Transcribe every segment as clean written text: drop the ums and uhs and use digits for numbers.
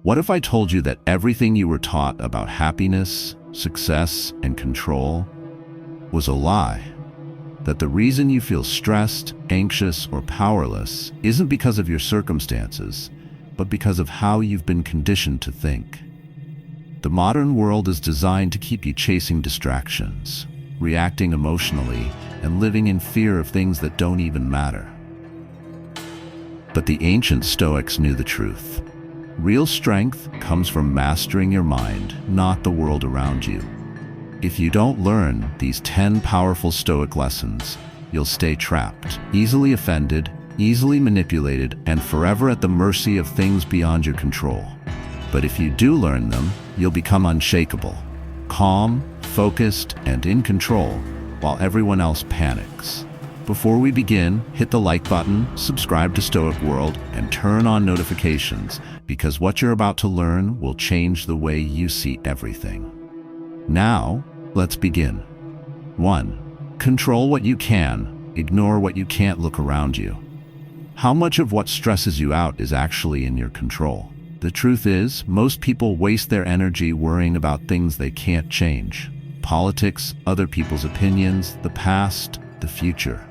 What if I told you that everything you were taught about happiness, success, and control was a lie? That the reason you feel stressed, anxious, or powerless isn't because of your circumstances, but because of how you've been conditioned to think. The modern world is designed to keep you chasing distractions, reacting emotionally, and living in fear of things that don't even matter. But the ancient Stoics knew the truth. Real strength comes from mastering your mind, not the world around you. If you don't learn these 10 powerful Stoic lessons, you'll stay trapped, easily offended, easily manipulated, and forever at the mercy of things beyond your control. But if you do learn them, you'll become unshakable, calm, focused, and in control, while everyone else panics. Before we begin, hit the like button, subscribe to Stoic World, and turn on notifications, because what you're about to learn will change the way you see everything. Now, let's begin. 1. Control what you can, ignore what you can't. Look around you. How much of what stresses you out is actually in your control? The truth is, most people waste their energy worrying about things they can't change. Politics, other people's opinions, the past, the future.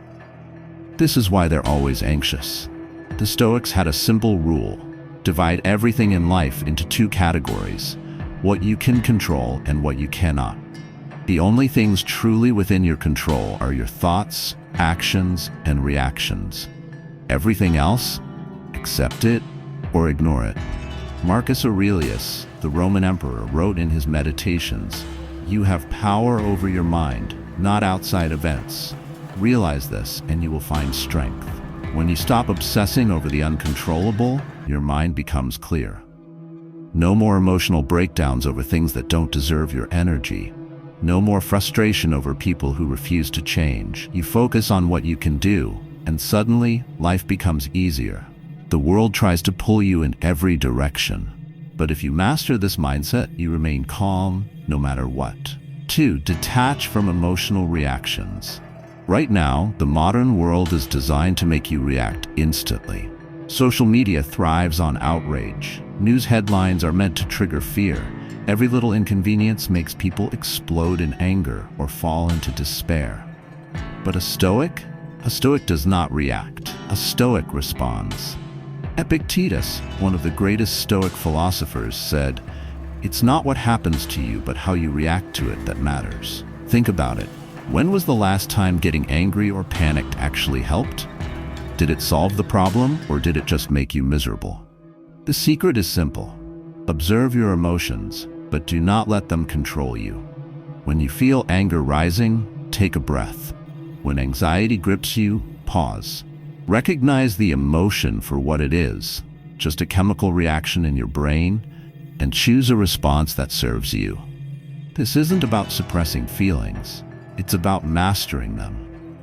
This is why they're always anxious. The Stoics had a simple rule: divide everything in life into 2 categories, what you can control and what you cannot. The only things truly within your control are your thoughts, actions, and reactions. Everything else, accept it or ignore it. Marcus Aurelius, the Roman emperor, wrote in his Meditations, "You have power over your mind, not outside events. Realize this and you will find strength." When you stop obsessing over the uncontrollable, your mind becomes clear. No more emotional breakdowns over things that don't deserve your energy. No more frustration over people who refuse to change. You focus on what you can do, and suddenly, life becomes easier. The world tries to pull you in every direction. But if you master this mindset, you remain calm no matter what. 2. Detach from emotional reactions. Right now, the modern world is designed to make you react instantly. Social media thrives on outrage. News headlines are meant to trigger fear. Every little inconvenience makes people explode in anger or fall into despair. But a Stoic does not react. A Stoic responds. Epictetus, one of the greatest Stoic philosophers, said, "It's not what happens to you, but how you react to it that matters." Think about it. When was the last time getting angry or panicked actually helped? Did it solve the problem, or did it just make you miserable? The secret is simple. Observe your emotions, but do not let them control you. When you feel anger rising, take a breath. When anxiety grips you, pause. Recognize the emotion for what it is, just a chemical reaction in your brain, and choose a response that serves you. This isn't about suppressing feelings. It's about mastering them.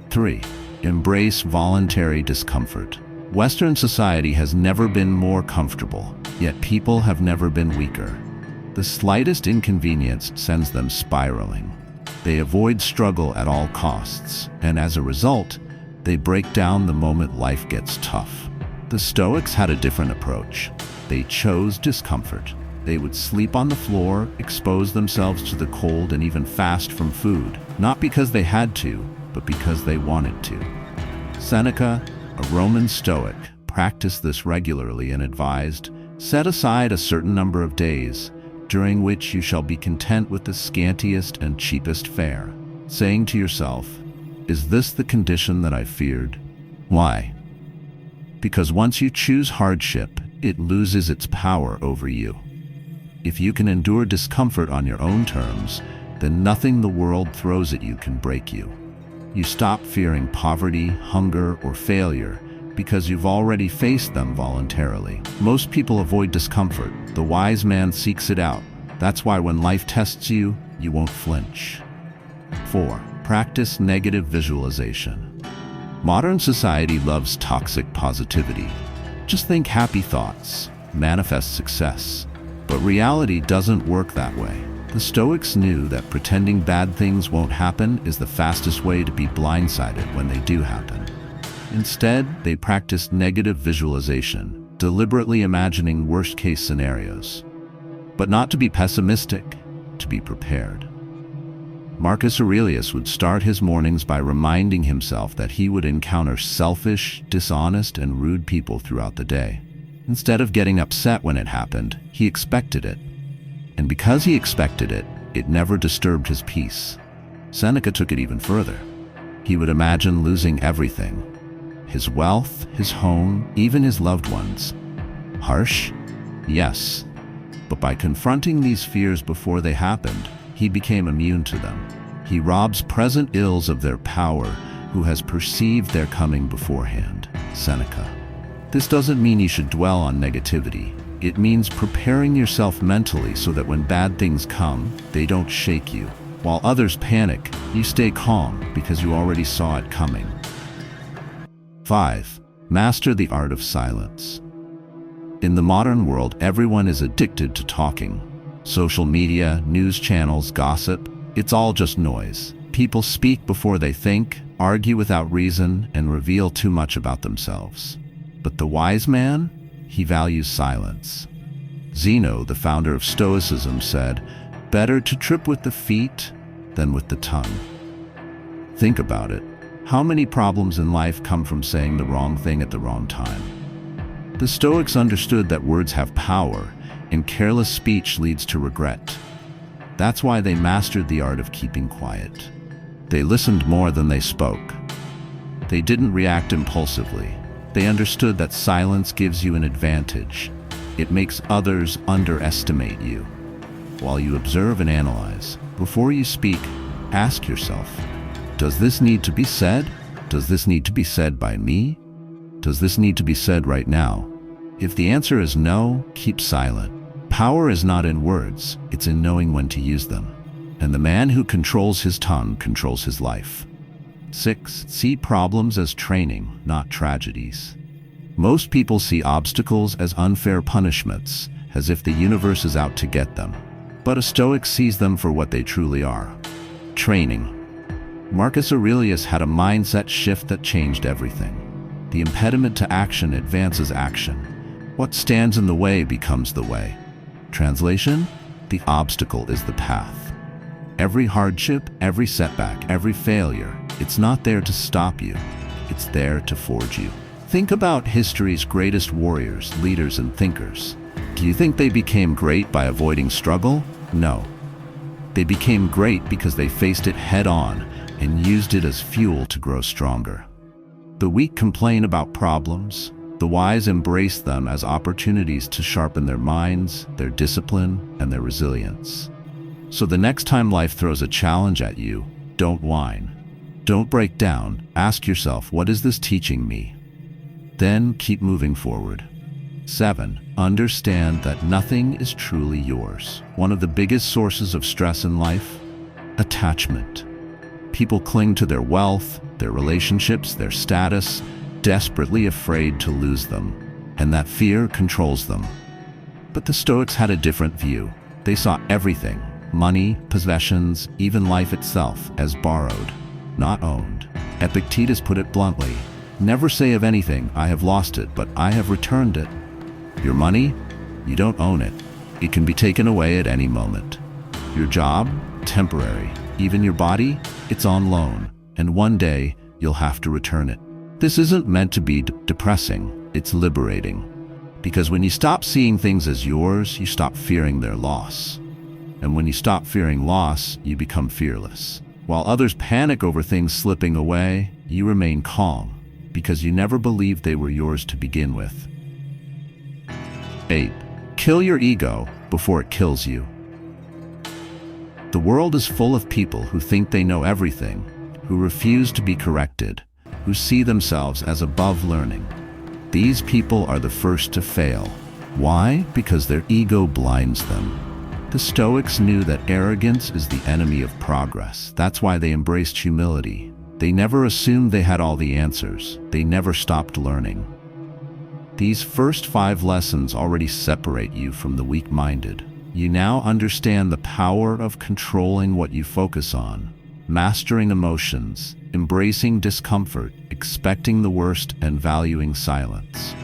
3. Embrace voluntary discomfort. Western society has never been more comfortable, yet people have never been weaker. The slightest inconvenience sends them spiraling. They avoid struggle at all costs, and as a result, they break down the moment life gets tough. The Stoics had a different approach. They chose discomfort. They would sleep on the floor, expose themselves to the cold, and even fast from food, not because they had to, but because they wanted to. Seneca, a Roman Stoic, practiced this regularly and advised, "Set aside a certain number of days, during which you shall be content with the scantiest and cheapest fare," saying to yourself, "Is this the condition that I feared?" Why? Because once you choose hardship, it loses its power over you. If you can endure discomfort on your own terms, then nothing the world throws at you can break you. You stop fearing poverty, hunger, or failure because you've already faced them voluntarily. Most people avoid discomfort. The wise man seeks it out. That's why when life tests you, you won't flinch. 4. Practice negative visualization. Modern society loves toxic positivity. Just think happy thoughts, manifest success. But reality doesn't work that way. The Stoics knew that pretending bad things won't happen is the fastest way to be blindsided when they do happen. Instead, they practiced negative visualization. deliberately imagining worst-case scenarios. But not to be pessimistic, to be prepared. Marcus Aurelius would start his mornings by reminding himself that he would encounter selfish, dishonest, and rude people throughout the day. Instead of getting upset when it happened, he expected it. And because he expected it, it never disturbed his peace. Seneca took it even further. He would imagine losing everything: his wealth, his home, even his loved ones. Harsh? Yes. But by confronting these fears before they happened, he became immune to them. He robs present ills of their power who has perceived their coming beforehand. Seneca. This doesn't mean you should dwell on negativity. It means preparing yourself mentally so that when bad things come, they don't shake you. While others panic, you stay calm because you already saw it coming. 5. Master the art of silence. In the modern world, everyone is addicted to talking. Social media, news channels, gossip, it's all just noise. People speak before they think, argue without reason, and reveal too much about themselves. But the wise man, he values silence. Zeno, the founder of Stoicism, said, "Better to trip with the feet than with the tongue." Think about it. How many problems in life come from saying the wrong thing at the wrong time? The Stoics understood that words have power, and careless speech leads to regret. That's why they mastered the art of keeping quiet. They listened more than they spoke. They didn't react impulsively. They understood that silence gives you an advantage. It makes others underestimate you. While you observe and analyze, before you speak, ask yourself, does this need to be said? Does this need to be said by me? Does this need to be said right now? If the answer is no, keep silent. Power is not in words, it's in knowing when to use them. And the man who controls his tongue controls his life. 6. See problems as training, not tragedies. Most people see obstacles as unfair punishments, as if the universe is out to get them. But a Stoic sees them for what they truly are: training. Marcus Aurelius had a mindset shift that changed everything. The impediment to action advances action. What stands in the way becomes the way. Translation: the obstacle is the path. Every hardship, every setback, every failure, it's not there to stop you. It's there to forge you. Think about history's greatest warriors, leaders, and thinkers. Do you think they became great by avoiding struggle? No. They became great because they faced it head-on and used it as fuel to grow stronger. The weak complain about problems. The wise embrace them as opportunities to sharpen their minds, their discipline, and their resilience. So the next time life throws a challenge at you, don't whine. Don't break down. Ask yourself, what is this teaching me? Then keep moving forward. 7. Understand that nothing is truly yours. One of the biggest sources of stress in life? Attachment. People cling to their wealth, their relationships, their status, desperately afraid to lose them, and that fear controls them. But the Stoics had a different view. They saw everything, money, possessions, even life itself, as borrowed, not owned. Epictetus put it bluntly, "Never say of anything, 'I have lost it, but I have returned it.' Your money? You don't own it. It can be taken away at any moment. Your job? Temporary. Even your body? It's on loan, and one day you'll have to return it." This isn't meant to be depressing, it's liberating. Because when you stop seeing things as yours, you stop fearing their loss. And when you stop fearing loss, you become fearless. While others panic over things slipping away, you remain calm, because you never believed they were yours to begin with. 8. Kill your ego before it kills you. The world is full of people who think they know everything, who refuse to be corrected, who see themselves as above learning. These people are the first to fail. Why? Because their ego blinds them. The Stoics knew that arrogance is the enemy of progress. That's why they embraced humility. They never assumed they had all the answers. They never stopped learning. These first 5 lessons already separate you from the weak-minded. You now understand the power of controlling what you focus on, mastering emotions, embracing discomfort, expecting the worst, and valuing silence.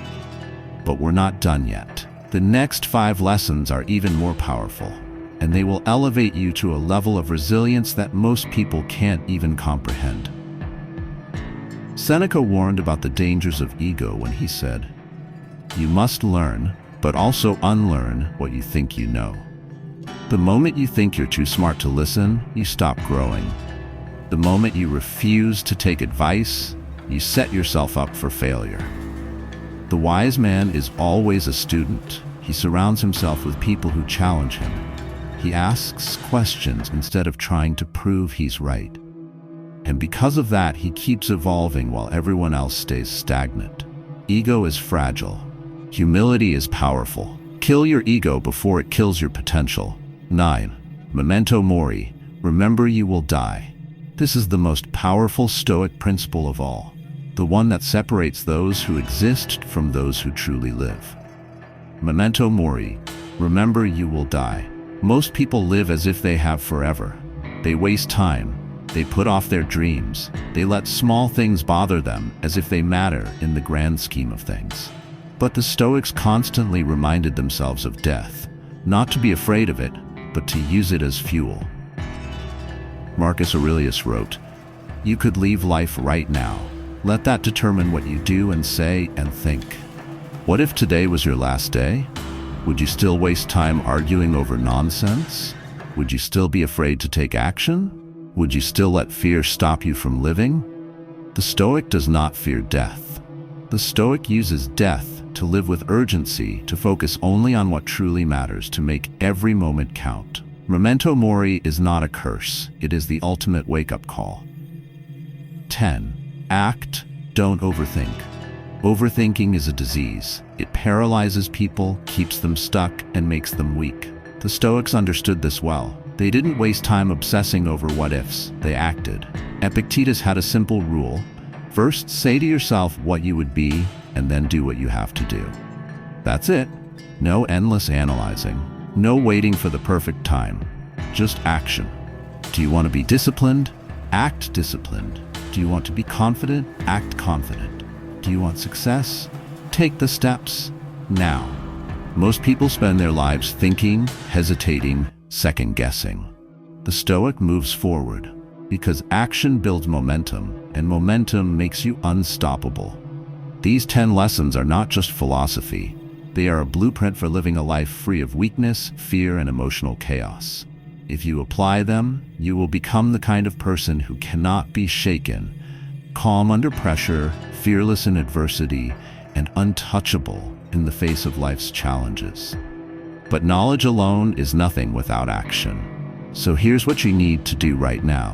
But we're not done yet. The next 5 lessons are even more powerful, and they will elevate you to a level of resilience that most people can't even comprehend. Seneca warned about the dangers of ego when he said, "You must learn, but also unlearn what you think you know." The moment you think you're too smart to listen, you stop growing. The moment you refuse to take advice, you set yourself up for failure. The wise man is always a student. He surrounds himself with people who challenge him. He asks questions instead of trying to prove he's right. And because of that, he keeps evolving while everyone else stays stagnant. Ego is fragile. Humility is powerful. Kill your ego before it kills your potential. 9. Memento mori. Remember you will die. This is the most powerful Stoic principle of all, the one that separates those who exist from those who truly live. Memento mori. Remember you will die. Most people live as if they have forever. They waste time. They put off their dreams. They let small things bother them as if they matter in the grand scheme of things. But the Stoics constantly reminded themselves of death, not to be afraid of it, but to use it as fuel. Marcus Aurelius wrote, "You could leave life right now. Let that determine what you do and say and think." What if today was your last day? Would you still waste time arguing over nonsense? Would you still be afraid to take action? Would you still let fear stop you from living? The Stoic does not fear death. The Stoic uses death to live with urgency, to focus only on what truly matters, to make every moment count. Memento mori is not a curse. It is the ultimate wake-up call. 10. Act, don't overthink. Overthinking is a disease. It paralyzes people, keeps them stuck, and makes them weak. The Stoics understood this well. They didn't waste time obsessing over what-ifs. They acted. Epictetus had a simple rule. First, say to yourself what you would be, and then do what you have to do. That's it. No endless analyzing. No waiting for the perfect time. Just action. Do you want to be disciplined? Act disciplined. Do you want to be confident? Act confident. Do you want success? Take the steps now. Most people spend their lives thinking, hesitating, second-guessing. The Stoic moves forward because action builds momentum, and momentum makes you unstoppable. These 10 lessons are not just philosophy. They are a blueprint for living a life free of weakness, fear, and emotional chaos. If you apply them, you will become the kind of person who cannot be shaken, calm under pressure, fearless in adversity, and untouchable in the face of life's challenges. But knowledge alone is nothing without action. So here's what you need to do right now.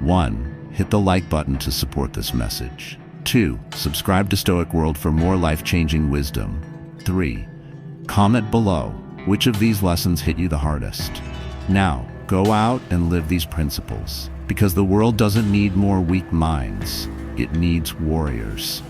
1. Hit the like button to support this message. 2. Subscribe to Stoic World for more life-changing wisdom. 3. Comment below which of these lessons hit you the hardest. Now, go out and live these principles, because the world doesn't need more weak minds. It needs warriors.